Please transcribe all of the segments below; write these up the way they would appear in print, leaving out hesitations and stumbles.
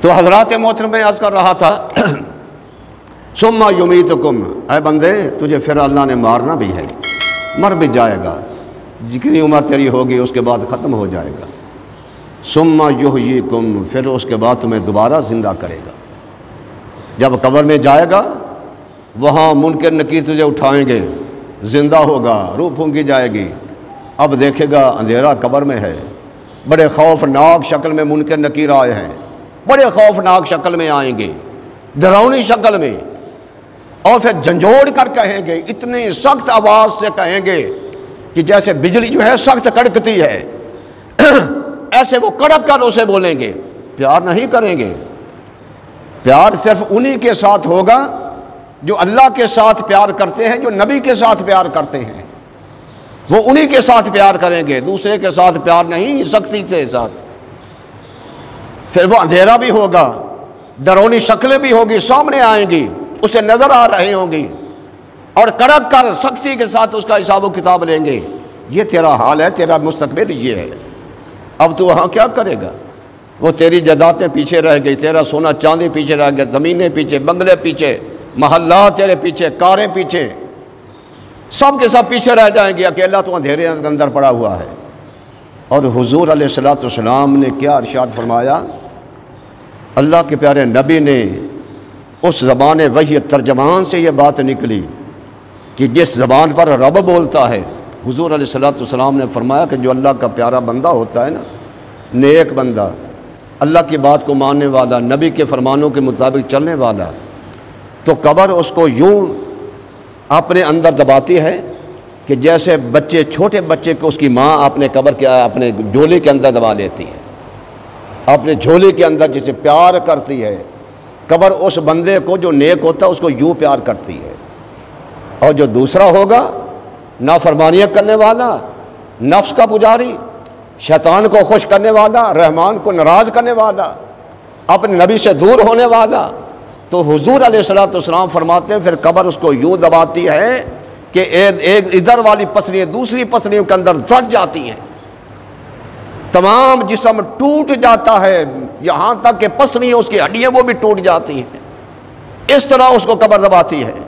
تو حضرات محترم میں عرض کر رہا تھا ثم یمیتکم، اے بندے تجھے پھر اللہ نے مارنا بھی ہے، مر بھی جائے گا، جتنی عمر تیری ہوگی اس کے بعد ختم ہو جائے گا۔ ثم یحییکم، پھر اس کے بعد تمہیں دوبارہ زندہ کرے گا۔ جب قبر میں جائے گا وہاں منکر نکیر تجھے اٹھائیں گے، زندہ ہوگا، روح پھونکی جائے گی، اب دیکھے گا اندھیرا قبر میں ہے، بڑے خوفناک شکل میں منکر نکیر آئے ہیں، بڑے خوفناک شکل میں آئیں گے، ڈراؤنی شکل میں، اور پھر جھنجھوڑ کر کہیں گے، اتنی سخت آواز سے کہیں گے کہ جیسے بجلی جو ہے سخت کڑکتی ہے ایسے وہ کڑک کر اسے بولیں گے، پیار نہیں کریں گے۔ پیار صرف انہی کے ساتھ ہوگا جو اللہ کے ساتھ پیار کرتے ہیں، جو نبی کے ساتھ پیار کرتے ہیں، وہ انہی کے ساتھ پیار کریں گے، دوسرے کے ساتھ پیار نہیں، سختی کے ساتھ۔ پھر وہ اندھیرا بھی ہوگا، ڈرونی شکلیں بھی ہوگی، سامنے آئیں گی، اسے نظر آ رہی ہوں گی، اور کڑک کر سختی کے ساتھ اس کا حساب و کتاب لیں گے۔ یہ تیرا حال ہے، تیرا مستقبل یہ ہے، اب تو وہاں کیا کرے گا؟ وہ تیری جائیدادیں پیچھے رہ گئی، تیرا سونا چاندی پیچھے رہ گیا، زمینیں پیچھے، بنگلے پیچھے، محلات تیرے پیچھے، کاریں پیچھے، سب کے سب پیچھے رہ جائیں گے، اکیلا تو اندھیرے کے اندر پڑا ہوا ہے۔ اور حضور علیہ السلام نے کیا ارشاد فرمایا؟ اللہ کے پیارے نبی نے اس زبان وحی ترجمان سے یہ بات نکلی کہ جس زبان پر رب بولتا ہے، حضور علیہ السلام نے فرمایا کہ جو اللہ کا پیارا بندہ ہوتا ہے نا، نیک بندہ، اللہ کی بات کو ماننے والا، نبی کے فرمانوں کے مطابق چلنے والا، تو قبر اس کو یوں اپنے اندر دباتی ہے کہ جیسے بچے، چھوٹے بچے کو اس کی ماں اپنے قبر کے، اپنے جھولے کے اندر دبا لیتی ہے، اپنے جھولے کے اندر جسے پیار کرتی ہے۔ قبر اس بندے کو جو نیک ہوتا ہے اس کو یوں پیار کرتی ہے، اور جو دوسرا ہوگا نافرمانیاں کرنے والا، نفس کا پجاری، شیطان کو خوش کرنے والا، رحمان کو ناراض کرنے والا، اپنے نبی سے دور ہونے والا، تو حضور علیہ السلام فرماتے ہیں پھر قبر اس کو یوں دباتی ہے کہ ایک ادھر والی پسلیاں دوسری پسلیوں کے اندر دھس جاتی ہیں، تمام جسم ٹوٹ جاتا ہے، یہاں تک کہ پسلیاں، اس کی ہڈیاں وہ بھی ٹوٹ جاتی ہیں، اس طرح اس کو قبر دباتی ہے۔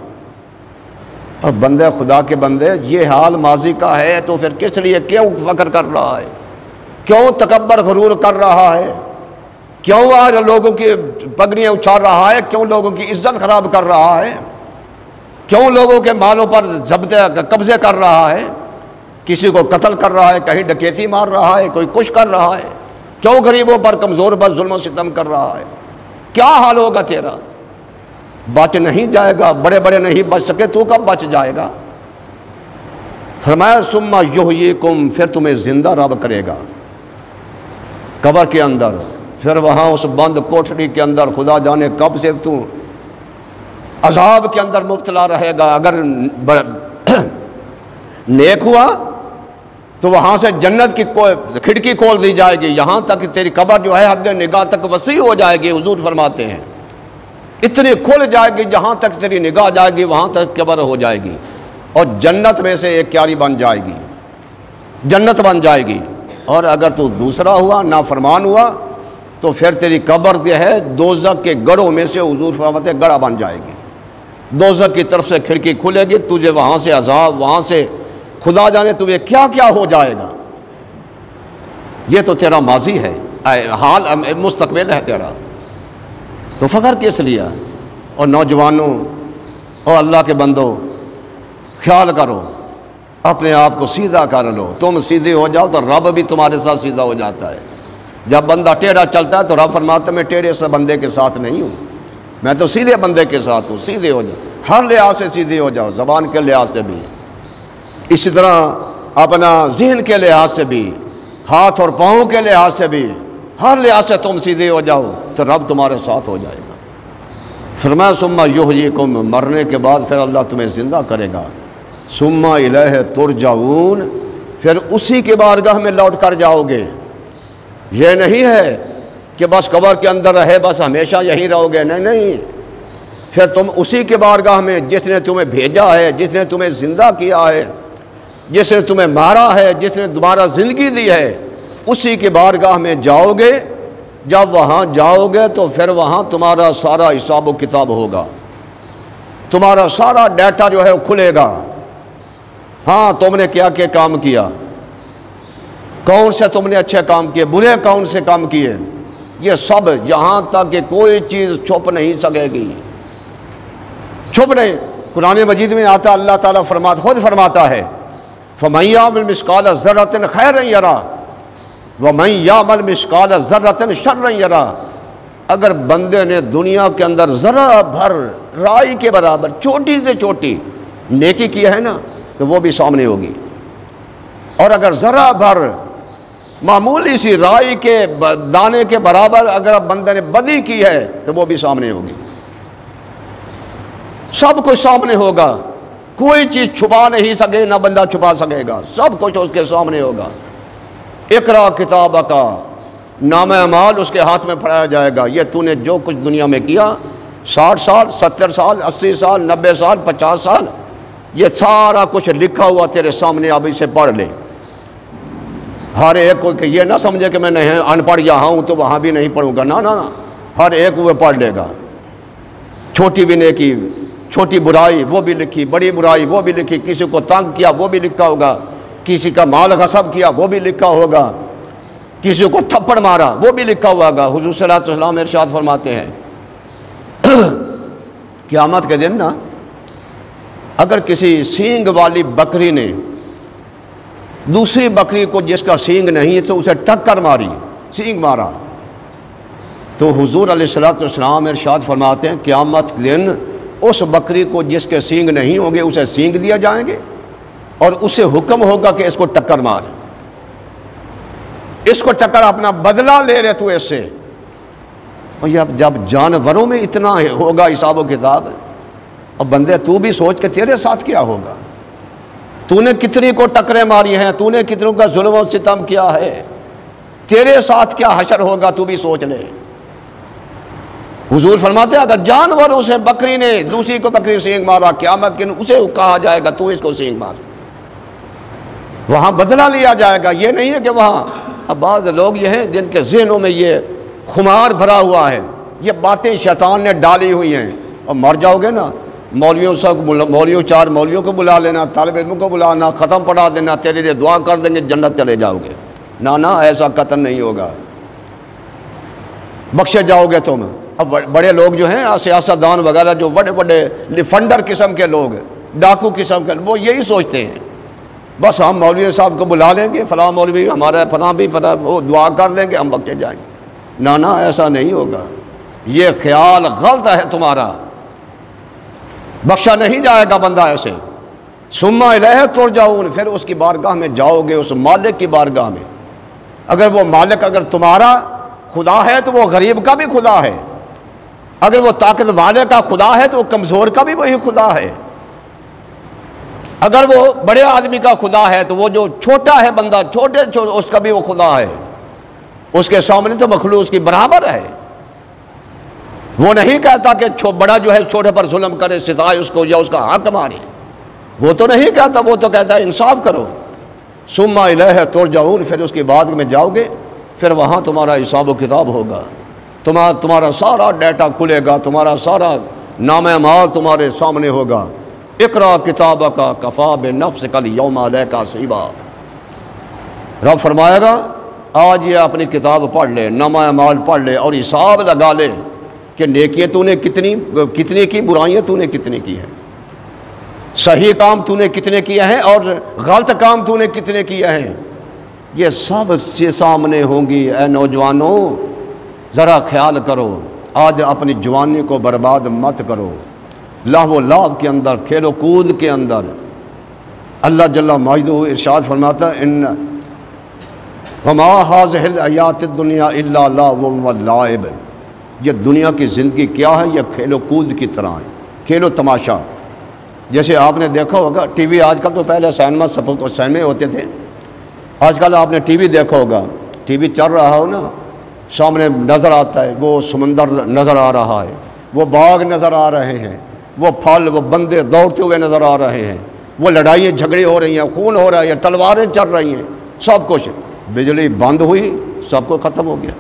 اب بندے خدا کے بندے، یہ حال ماضی کا ہے تو پھر کس لیے کیوں فخر کر رہا ہے؟ کیوں تکبر غرور کر رہا ہے؟ کیوں آج لوگوں کی پگڑیاں اچھال رہا ہے؟ کیوں لوگوں کی عزت خراب کر رہا ہے؟ کیوں لوگوں کے مالوں پر قبضے کر رہا ہے؟ کسی کو قتل کر رہا ہے، کہیں ڈکیتی مار رہا ہے، کوئی کچھ کر رہا ہے، کیوں غریبوں پر، کمزور پر ظلم و ستم کر رہا ہے؟ کیا حال ہوگا تیرا؟ بچ نہیں جائے گا، بڑے بڑے نہیں بچ سکے، تو کب بچ جائے گا؟ فرمایا ثم یحییکم، پھر تمہیں زندہ رب کرے گا قبر کے اندر، پھر وہاں اس بند کوٹھڑی کے اندر خدا جانے کب سے تو عذاب کے اندر مبتلا رہے گا۔ اگر نیک ہوا تو وہاں سے جنت کی کھڑکی کھول دی جائے گی، یہاں تک کہ تیری قبر جو ہے حد نگاہ تک وسیع ہو جائے گی۔ حضور فرماتے ہیں اتنی کھل جائے گی، جہاں تک تیری نگاہ جائے گی وہاں تک قبر ہو جائے گی، اور جنت میں سے ایک کیاری بن جائے گی، جنت بن جائے گی۔ اور اگر تو دوسرا ہوا، نافرمان ہوا، تو پھر تیری قبر جو ہے دوزخ کے گڑھوں میں سے، حضور فرماتے ہیں، گڑھا بن جائے گی، دوزخ کی طرف سے کھڑکی کھلے گی، تجھے وہاں سے عذاب، وہاں سے خدا جانے تمہیں کیا کیا ہو جائے گا۔ یہ تو تیرا ماضی ہے، حال مستقبل ہے تیرا، تو فخر کس لیے؟ اور نوجوانوں اور اللہ کے بندوں، خیال کرو، اپنے آپ کو سیدھا کر لو۔ تم سیدھے ہو جاؤ تو رب بھی تمہارے ساتھ سیدھا ہو جاتا ہے۔ جب بندہ ٹیڑھا چلتا ہے تو رب فرماتا ہے میں ٹیڑھے سے بندے کے ساتھ نہیں ہوں، میں تو سیدھے بندے کے ساتھ ہوں۔ سیدھے ہو جاؤ، ہر لحاظ سے سیدھے ہو جاؤ، زبان کے لحاظ سے بھی، اسی طرح اپنا ذہن کے لحاظ سے بھی، ہاتھ اور پاؤں کے لحاظ سے بھی، ہر لحاظ سے تم سیدھے ہو جاؤ تو رب تمہارے ساتھ ہو جائے گا۔ فرمایا ثم یحییکم، مرنے کے بعد پھر اللہ تمہیں زندہ کرے گا۔ ثم الیہ ترجعون، پھر اسی کے بارگاہ میں لوٹ کر جاؤ گے۔ یہ نہیں ہے کہ بس قبر کے اندر رہے بس ہمیشہ یہیں رہو گے، نہیں نہیں، پھر تم اسی کے بارگاہ میں، جس نے تمہیں بھیجا ہے، جس نے تمہیں زندہ کیا ہے، جس نے تمہیں مارا ہے، جس نے دوبارہ زندگی دی ہے، اسی کے بارگاہ میں جاؤ گے، جب وہاں جاؤ گے تو پھر وہاں تمہارا سارا حساب و کتاب ہوگا، تمہارا سارا ڈیٹا جو ہے وہ کھلے گا۔ ہاں تم نے کیا کیا کام کیا، کون سے تم نے اچھے کام کیے، برے کون سے کام کیے، یہ سب یہاں تک کہ کوئی چیز چھپ نہیں سکے گی، چھپ نہیں۔ قرآن مجید میں آتا اللہ تعالیٰ خود فرماتا ہے فَمَن يَعْمَلْ مِثْقَالَ ذَرَّةٍ خَيْرًا يَرَهُ وَمَن يَعْمَلْ مِثْقَالَ ذَرَّةٍ شَرًّا يَرَهُ۔ اگر بندے نے دنیا کے اندر ذرا بھر رائی کے برابر چھوٹی سے چھوٹی نیکی کی ہے نا تو وہ بھی سامنے ہوگی، اور اگر ذرا بھر معمولی سی رائی کے دانے کے برابر اگر بندے نے بدی کی ہے تو وہ بھی سامنے ہوگی، سب کچھ سامنے ہوگا، کوئی چیز چھپا نہیں سکے، نہ بندہ چھپا سکے گا، سب کچھ اس کے سامنے ہوگا۔ اقرا کتابہ کا نامہ اعمال اس کے ہاتھ میں پڑھایا جائے گا، یہ تو نے جو کچھ دنیا میں کیا، 60 سال 70 سال 80 سال 90 سال 50 سال، یہ سارا کچھ لکھا ہوا تیرے سامنے، اب اسے پڑھ لے۔ ہر ایک کو کہ یہ نہ سمجھے کہ میں نہیں ان پڑھ یہاں ہوں تو وہاں بھی نہیں پڑھوں گا، نہ، ہر ایک وہ پڑھ لے گا۔ چھوٹی بھی نیکی، چھوٹی برائی وہ بھی لکھی، بڑی برائی وہ بھی لکھی، کسی کو تنگ کیا وہ بھی لکھا ہوگا، کسی کا مال غصب کیا وہ بھی لکھا ہوگا، کسی کو تھپڑ مارا وہ بھی لکھا ہوا ہوگا۔ حضور صلی اللہ علیہ وسلم ارشاد فرماتے ہیں قیامت کے دن نا اگر کسی سینگ والی بکری نے دوسری بکری کو جس کا سینگ نہیں تو اسے ٹکر ماری، سینگ مارا، تو حضور علیہ السلام ارشاد فرماتے ہیں قیامت کے دن اس بکری کو جس کے سینگ نہیں ہوں گے اسے سینگ دیا جائیں گے، اور اسے حکم ہوگا کہ اس کو ٹکر مار، اس کو ٹکر، اپنا بدلہ لے رہے تو اس سے۔ اور جب جانوروں میں اتنا ہوگا حساب و کتاب، اور بندے تو بھی سوچ کہ تیرے ساتھ کیا ہوگا، تو نے کتنی کو ٹکریں ماری ہیں، تو نے کتنوں کا ظلم و ستم کیا ہے، تیرے ساتھ کیا حشر ہوگا تو بھی سوچ لے۔ حضور فرماتے ہیں اگر جانوروں سے بکری نے دوسری کو بکری سینگ مارا قیامت کے اسے کہا جائے گا تو اس کو سینگ مار، وہاں بدلہ لیا جائے گا۔ یہ نہیں ہے کہ وہاں، اب بعض لوگ یہ ہیں جن کے ذہنوں میں یہ خمار بھرا ہوا ہے، یہ باتیں شیطان نے ڈالی ہوئی ہیں، اور مر جاؤ گے نا مولویوں 4 مولویوں کو بلا لینا، طالب علم کو بلانا، ختم پڑھا دینا، تیرے لیے دعا کر دیں گے جنت چلے جاؤ گے، نہ ایسا قطعاً نہیں ہوگا، بخشے جاؤ گے تم۔ اب بڑے لوگ جو ہیں سیاستدان وغیرہ جو بڑے بڑے لفنڈر قسم کے لوگ، ڈاکو قسم کے، وہ یہی سوچتے ہیں بس ہم مولوی صاحب کو بلا لیں گے، فلاں مولوی ہمارا فلاں بھی فلاں، وہ دعا کر دیں گے ہم بخشے جائیں گے، نہ ایسا نہیں ہوگا، یہ خیال غلط ہے تمہارا، بخشا نہیں جائے گا بندہ ایسے۔ ثم الیہ ترجعون، پھر اس کی بارگاہ میں جاؤ گے، اس مالک کی بارگاہ میں۔ اگر وہ مالک اگر تمہارا خدا ہے تو وہ غریب کا بھی خدا ہے، اگر وہ طاقت والے کا خدا ہے تو وہ کمزور کا بھی وہی خدا ہے، اگر وہ بڑے آدمی کا خدا ہے تو وہ جو چھوٹا ہے بندہ چھوٹے اس کا بھی وہ خدا ہے، اس کے سامنے تو مخلوق اس کی برابر ہے۔ وہ نہیں کہتا کہ بڑا جو ہے چھوٹے پر ظلم کرے، ستائے اس کو یا اس کا حق مارے، وہ تو نہیں کہتا، وہ تو کہتا ہے انصاف کرو۔ ثم الیہ ترجعون، پھر اس کی بعد میں جاؤ گے، پھر وہاں تمہارا حساب و کتاب ہوگا، تمہارا سارا ڈیٹا کھلے گا، تمہارا سارا نام اعمال تمہارے سامنے ہوگا۔ اقرا کتابک کفی بنفسک الیوم علیک حسیبا، رب فرمائے گا آج یہ اپنی کتاب پڑھ لے، نام اعمال پڑھ لے اور حساب لگا لے کہ نیکیاں تو نے کتنی کی، برائیاں تو نے کتنی کی ہیں، صحیح کام تو نے کتنے کیے ہیں اور غلط کام تو نے کتنے کیے ہیں، یہ سب سے سامنے ہوں گی۔ اے نوجوانوں ذرا خیال کرو، آج اپنی جوانی کو برباد مت کرو، لہو و لعب کے اندر، کھیل و کود کے اندر۔ اللہ جل مجدہ ارشاد فرماتا ہے ان وما هذه الحیات الدنیا الا لعب و لعب، یہ دنیا کی زندگی کیا ہے، یہ کھیل و کود کی طرح ہے، کھیل و تماشا۔ جیسے آپ نے دیکھا ہوگا ٹی وی، آج کل تو پہلے سینمے ہوتے تھے، آج کل آپ نے ٹی وی دیکھا ہوگا، ٹی وی چل رہا ہو نا، سامنے نظر آتا ہے وہ سمندر نظر آ رہا ہے، وہ باغ نظر آ رہے ہیں، وہ پھل، وہ بندے دوڑتے ہوئے نظر آ رہے ہیں، وہ لڑائیاں جھگڑے ہو رہی ہیں، خون ہو رہا ہے، تلواریں چل رہی ہیں، سب کچھ۔ بجلی بند ہوئی، سب کو ختم ہو گیا،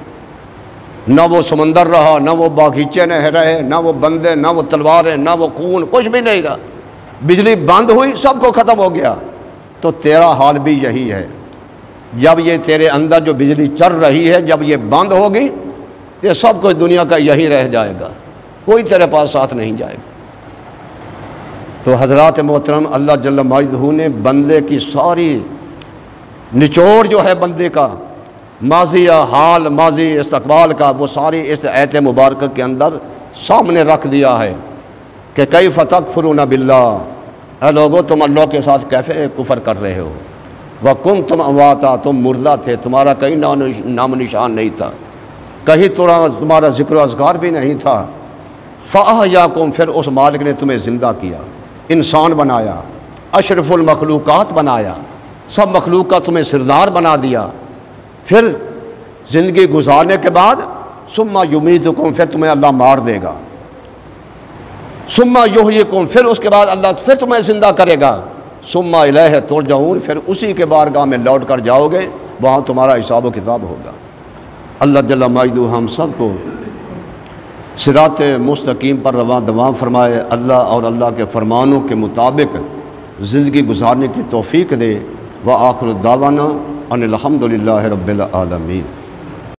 نہ وہ سمندر رہا، نہ وہ باغیچے رہے، نہ وہ بندے، نہ وہ تلواریں، نہ وہ خون، کچھ بھی نہیں رہا۔ بجلی بند ہوئی، سب کو ختم ہو گیا۔ تو تیرا حال بھی یہی ہے، جب یہ تیرے اندر جو بجلی چل رہی ہے جب یہ بند ہوگی تو سب کچھ دنیا کا یہی رہ جائے گا، کوئی تیرے پاس ساتھ نہیں جائے گا۔ تو حضرات محترم، اللہ جل مجدہ نے بندے کی ساری نچوڑ جو ہے بندے کا، ماضی حال، ماضی استقبال کا، وہ ساری اس آیت مبارکہ کے اندر سامنے رکھ دیا ہے کہ کیف تکفرون باللہ، اے لوگو تم اللہ کے ساتھ کیسے کفر کر رہے ہو، وکنتم امواتا، تم مردہ تھے، تمہارا کہیں نام و نشان نہیں تھا، کہیں تمہارا ذکر و اذکار بھی نہیں تھا، فاحیاکم، پھر اس مالک نے تمہیں زندہ کیا، انسان بنایا، اشرف المخلوقات بنایا، سب مخلوق کا تمہیں سردار بنا دیا، پھر زندگی گزارنے کے بعد ثم یمیتکم، پھر تمہیں اللہ مار دے گا، ثم یحییکم، پھر اس کے بعد اللہ پھر تمہیں زندہ کرے گا، ثم الیہ ترجعون، پھر اسی کے بارگاہ میں لوٹ کر جاؤ گے، وہاں تمہارا حساب و کتاب ہوگا۔ اللہ جل مجدہ ہم سب کو صراط مستقیم پر رواں دواں فرمائے، اللہ اور اللہ کے فرمانوں کے مطابق زندگی گزارنے کی توفیق دے۔ وآخر دعوانا ان الحمد للہ رب العالمین۔